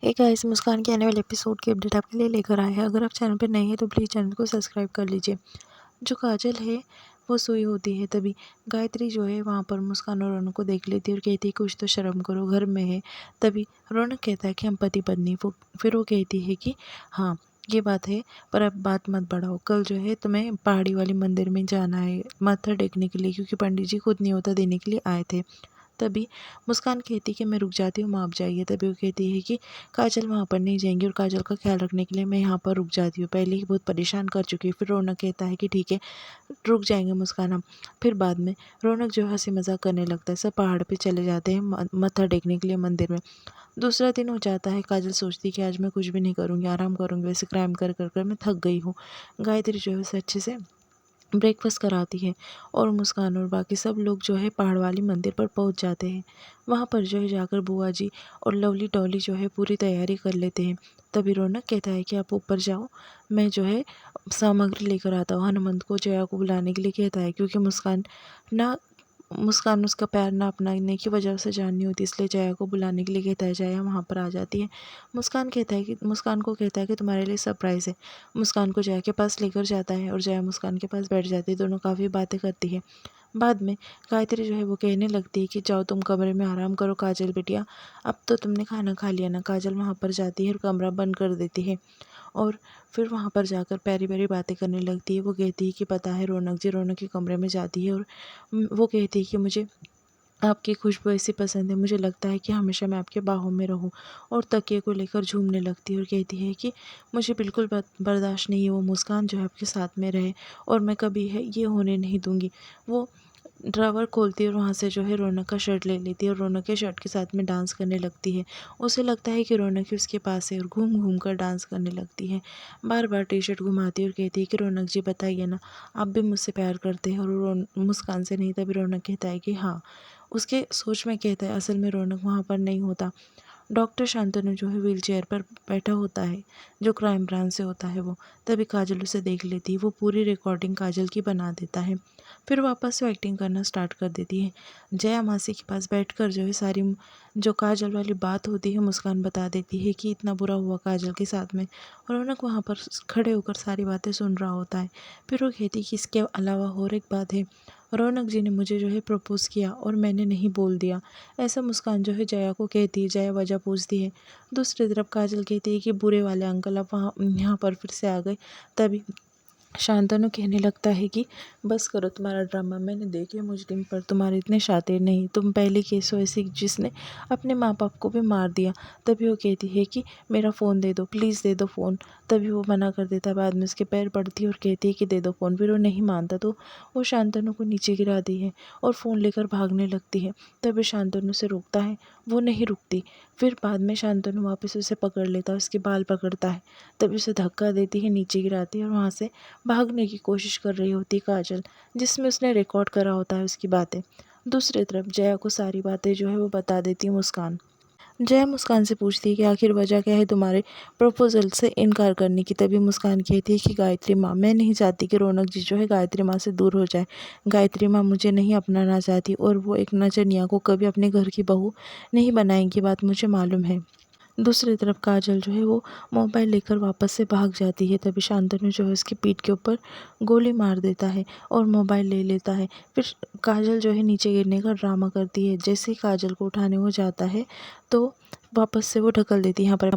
Hey guys, मुस्कान के आने वाले एपिसोड की अपडेट आपके लिए लेकर आए हैं। अगर आप चैनल पर नए हैं तो प्लीज़ चैनल को सब्सक्राइब कर लीजिए। जो काजल है वो सोई होती है, तभी गायत्री जो है वहाँ पर मुस्कान और रौनक को देख लेती है और कहती है कुछ तो शर्म करो, घर में है। तभी रौनक कहता है कि हम पति पत्नी। वो फिर वो कहती है कि हाँ ये बात है, पर अब बात मत बढ़ाओ। कल जो है तुम्हें पहाड़ी वाली मंदिर में जाना है माथा टेकने के लिए, क्योंकि पंडित जी खुद न्योता देने के लिए आए थे। तभी मुस्कान कहती है कि मैं रुक जाती हूँ, माँ आप जाइए। तभी वो कहती है कि काजल वहाँ पर नहीं जाएंगी और काजल का ख्याल रखने के लिए मैं यहाँ पर रुक जाती हूँ, पहले ही बहुत परेशान कर चुकी हूँ। फिर रौनक कहता है कि ठीक है रुक जाएंगे मुस्कान हम। फिर बाद में रौनक जो हंसी मजाक करने लगता है। सब पहाड़ पे चले जाते हैं मत्था टेकने के लिए मंदिर में। दूसरा दिन हो जाता है। काजल सोचती है कि आज मैं कुछ भी नहीं करूँगी, आराम करूँगी। वैसे क्राइम कर कर कर मैं थक गई हूँ। गायत्री जो है उसे अच्छे से ब्रेकफास्ट कराती है और मुस्कान और बाकी सब लोग जो है पहाड़ वाली मंदिर पर पहुंच जाते हैं। वहां पर जो है जाकर बुआ जी और लवली डॉली जो है पूरी तैयारी कर लेते हैं। तभी रौनक कहता है कि आप ऊपर जाओ, मैं जो है सामग्री लेकर आता हूँ। हनुमंत को जया को बुलाने के लिए कहता है, क्योंकि मुस्कान उसका पैर ना अपनाने की वजह से जाननी होती, इसलिए जया को बुलाने के लिए कहता है। जया वहाँ पर आ जाती है। मुस्कान को कहता है कि तुम्हारे लिए सरप्राइज़ है। मुस्कान को जया के पास लेकर जाता है और जया मुस्कान के पास बैठ जाती है। दोनों काफ़ी बातें करती है। बाद में गायत्री जो है वो कहने लगती है कि जाओ तुम कमरे में आराम करो काजल बिटिया, अब तो तुमने खाना खा लिया ना। काजल वहाँ पर जाती है और कमरा बंद कर देती है और फिर वहाँ पर जाकर प्यारी प्यारी बातें करने लगती है। वो कहती है कि पता है रौनक जी, रौनक के कमरे में जाती है और वो कहती है कि मुझे आपकी खुशबू ऐसी पसंद है, मुझे लगता है कि हमेशा मैं आपके बाहों में रहूं। और तकिए को लेकर झूमने लगती है और कहती है कि मुझे बिल्कुल बर्दाश्त नहीं है वो मुस्कान जो है आपके साथ में रहे, और मैं कभी है ये होने नहीं दूंगी। वो ड्रावर खोलती है और वहाँ से जो है रौनक का शर्ट ले लेती है और रौनक के शर्ट के साथ में डांस करने लगती है। उसे लगता है कि रौनक ही उसके पास है और घूम घूम कर डांस करने लगती है। बार बार टी शर्ट घुमाती है और कहती है कि रौनक जी बताइए ना, आप भी मुझसे प्यार करते हैं। और मुस्कान से नहीं। तभी रौनक कहता है कि हाँ। उसके सोच में कहता है असल में रौनक वहाँ पर नहीं होता। डॉक्टर शांतनु जो है व्हील चेयर पर बैठा होता है, जो क्राइम ब्रांच से होता है वो। तभी काजल उसे देख लेती है। वो पूरी रिकॉर्डिंग काजल की बना देता है। फिर वापस से एक्टिंग करना स्टार्ट कर देती है। जया मासी के पास बैठकर जो है सारी जो काजल वाली बात होती है मुस्कान बता देती है कि इतना बुरा हुआ काजल के साथ में। और रौनक वहाँ पर खड़े होकर सारी बातें सुन रहा होता है। फिर वो कहती है कि इसके अलावा और एक बात है, रौनक जी ने मुझे जो है प्रपोज़ किया और मैंने नहीं बोल दिया। ऐसा मुस्कान जो है जया को कहती है। जया वजह पूछती है। दूसरी तरफ काजल कहती है कि बुरे वाले अंकल अब वहाँ यहाँ पर फिर से आ गए। तभी शांतनु कहने लगता है कि बस करो तुम्हारा ड्रामा, मैंने देखे मुजरिम पर तुम्हारे इतने शातिर नहीं। तुम पहले केस हो ऐसी जिसने अपने माँ बाप को भी मार दिया। तभी वो कहती है कि मेरा फ़ोन दे दो, प्लीज़ दे दो फ़ोन। तभी वो मना कर देता है। बाद में उसके पैर पड़ती है और कहती है कि दे दो फ़ोन। फिर वो नहीं मानता तो वो शांतनु को नीचे गिराती है और फ़ोन लेकर भागने लगती है। तभी शांतनु से रोकता है, वो नहीं रुकती। फिर बाद में शांतनु वापस उसे पकड़ लेता है, उसके बाल पकड़ता है। तभी उसे धक्का देती है, नीचे गिराती है और वहाँ से भागने की कोशिश कर रही होती काजल, जिसमें उसने रिकॉर्ड करा होता है उसकी बातें। दूसरी तरफ जया को सारी बातें जो है वो बता देती है मुस्कान। जया मुस्कान से पूछती है कि आखिर वजह क्या है तुम्हारे प्रपोजल से इनकार करने की। तभी मुस्कान कहती है कि गायत्री माँ, मैं नहीं चाहती कि रौनक जी जो है गायत्री माँ से दूर हो जाए। गायत्री माँ मुझे नहीं अपनाना चाहती और वो एक नचनिया को कभी अपने घर की बहू नहीं बनाएंगी, बात मुझे मालूम है। दूसरी तरफ काजल जो है वो मोबाइल लेकर वापस से भाग जाती है। तभी शांतनु जो है उसकी पीठ के ऊपर गोली मार देता है और मोबाइल ले लेता है। फिर काजल जो है नीचे गिरने का ड्रामा करती है। जैसे ही काजल को उठाने हो जाता है तो वापस से वो ढकल देती है। यहाँ पर